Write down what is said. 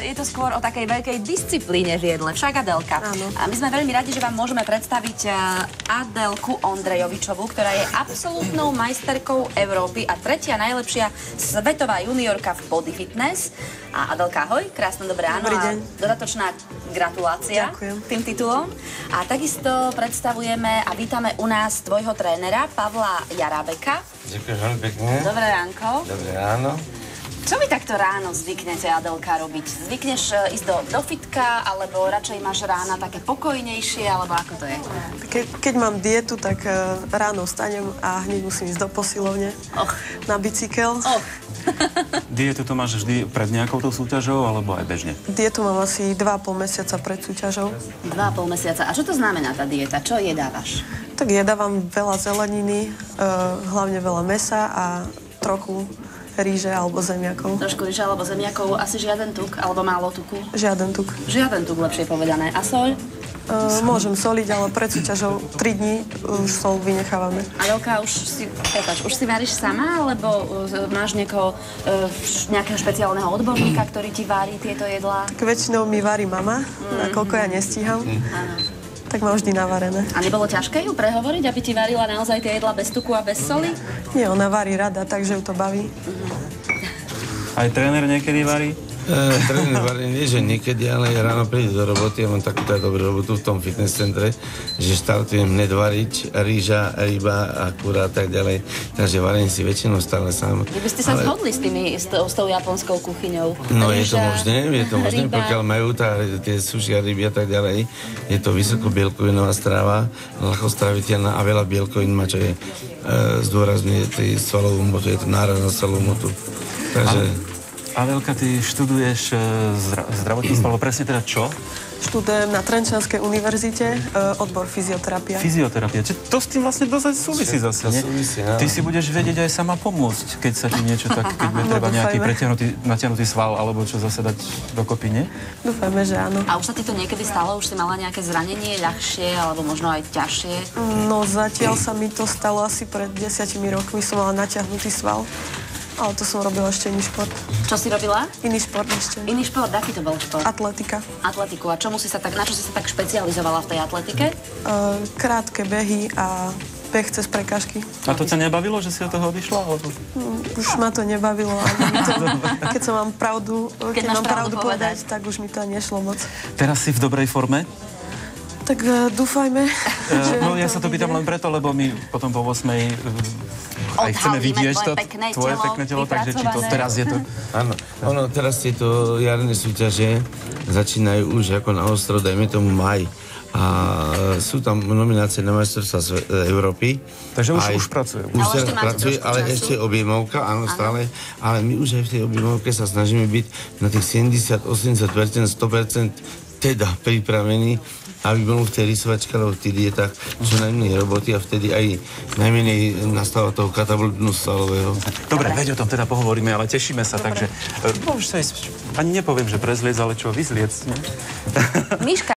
je to skôr o takej veľkej disciplíne v jedle. Však Adelka. Áno. A my sme veľmi radi, že vám môžeme predstaviť Adelku Ondrejovičovú, ktorá je absolútnou majsterkou Európy a tretia najlepšia svetová juniorka v body fitness. A Adelka, ahoj, krásne dobré ráno. Dobrý deň. A dodatočná gratulácia. Ďakujem. Tým titulom. A takisto predstavujeme a vítame u nás tvojho trénera Pavla Jarabeka. Ďakujem veľmi pekne. Dobré ránko. Dobré ráno. Čo vy takto ráno zvyknete, Adelka, robiť? Zvykneš ísť do fitka, alebo radšej máš rána také pokojnejšie, alebo ako to je? Keď mám dietu, tak ráno vstanem a hneď musím ísť do posilovne na bicykel. Dietu to máš vždy pred nejakou tou súťažou, alebo aj bežne? Dietu mám asi 2,5 mesiaca pred súťažou. 2,5 mesiaca. A čo to znamená tá dieta? Čo jedávaš? Tak jedávam veľa zeleniny, hlavne veľa mäsa a trochu ríže alebo zemiakov. Trošku ríže alebo zemiakov, asi žiaden tuk, alebo málo tuku? Žiaden tuk. Žiaden tuk, lepšie povedané. A soľ? Môžem soliť, ale pred súťažou 3 dní už sol vynechávame. Adelka, už si varíš sama, alebo máš nejakého špeciálneho odborníka, ktorý ti varí tieto jedlá? Tak väčšinou mi varí mama, nakoľko ja nestíham. Tak mám vždy navarené. A nebolo ťažké ju prehovoriť, aby ti varila naozaj tie jedlá bez tuku a bez soli? Nie, ona varí rada, takže ju to baví. Aj tréner niekedy varí? Tréner varí nie, že niekedy, ale ráno príde do roboty a mám takú dobrú robotu v tom fitness centre, že štartujem hneď variť, rýža, ryba, akurát tak ďalej. Takže varím si väčšinou stále sám. Vy by ste sa zhodli s tou japonskou kuchyňou? No je to možné, pokiaľ majú tie sushi a ryby a tak ďalej. Je to vysoko bielkovinová strava, ľahko straviteľná a veľa bielkovín má, čo je zdôrazňuje tej svalovú motu, je to nárad na svalovú motu. Takže... Adelka, ty študuješ zdravotníctvo, alebo presne teda čo? Študujem na Trenčianskej univerzite, odbor fyzioterapia. Fyzioterapia. To s tým vlastne dosť súvisí zase, nie? Ty si budeš vedieť aj sama pomôcť, keď sa ti niečo tak, keď bude treba nejaký natiahnutý sval, alebo čo zase dať dokopy, nie? Dúfajme, že áno. A už sa ti to niekedy stalo? Už si mala nejaké zranenie ľahšie, alebo možno aj ťažšie? No zatiaľ sa mi to stalo asi pred 10 rokmi, som mala natiahnutý sval. Ale to som robila ešte iný šport. Čo si robila? Iný šport ešte. Iný šport? Aký to bol šport? Atletika. Atletiku. A na čo si sa tak špecializovala v tej atletike? Krátke behy a beh cez prekážky. A to ťa nebavilo, že si od toho odišla? Už ma to nebavilo. Keď mám pravdu povedať, tak už mi to nešlo moc. Teraz si v dobrej forme? Tak dúfajme. No ja sa to pýtam len preto, lebo my potom po 8. aj chceme vidieť tvoje pekné telo, takže či to teraz je to... Áno, teraz tieto jarné súťaže začínajú už ako na ostro, dajme tomu maj. A sú tam nominácie na majstrovstvá Európy. Takže už pracuje. Už teraz pracuje, ale ešte objemovka, áno, stále. Ale my už aj v tej objemovke sa snažíme byť na tých 70, 80%, 100% teda pripravení, aby bol v tej rysovačke alebo v tých dietách čo najmenej roboty a vtedy aj najmenej nastáva toho katabultnu svalového. Dobre, veď o tom teda pohovoríme, ale tešíme sa, takže môžeš sa ani nepoviem, že prezliec, ale čo, vyzliec, nie? Miška.